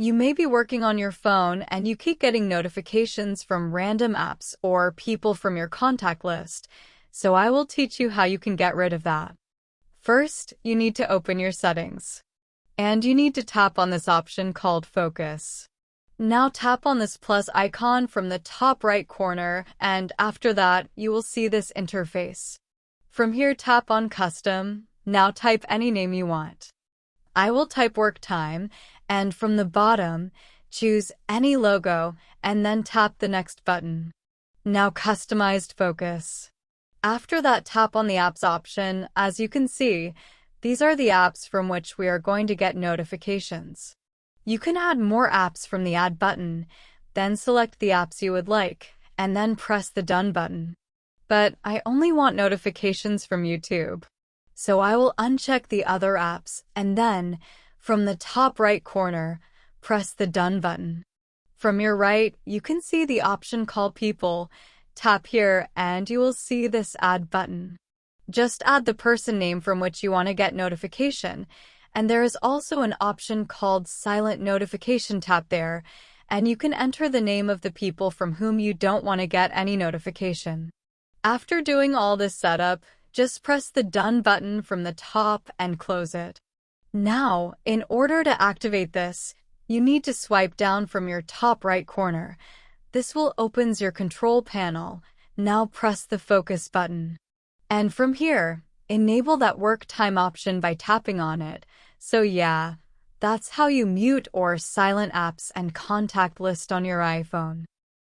You may be working on your phone and you keep getting notifications from random apps or people from your contact list, so I will teach you how you can get rid of that. First, you need to open your settings. And you need to tap on this option called Focus. Now tap on this plus icon from the top right corner, and after that, you will see this interface. From here, tap on Custom. Now type any name you want. I will type work time, and from the bottom, choose any logo, and then tap the next button. Now customized focus. After that, tap on the apps option. As you can see, these are the apps from which we are going to get notifications. You can add more apps from the Add button, then select the apps you would like, and then press the Done button. But I only want notifications from YouTube, so I will uncheck the other apps, and then, from the top right corner, press the Done button. From your right, you can see the option called People. Tap here, and you will see this Add button. Just add the person name from which you want to get notification, and there is also an option called Silent Notification. Tap there, and you can enter the name of the people from whom you don't want to get any notification. After doing all this setup, just press the Done button from the top and close it. Now, in order to activate this, you need to swipe down from your top right corner. This will open your control panel. Now press the Focus button. And from here, enable that work time option by tapping on it. So yeah, that's how you mute or silent apps and contact list on your iPhone.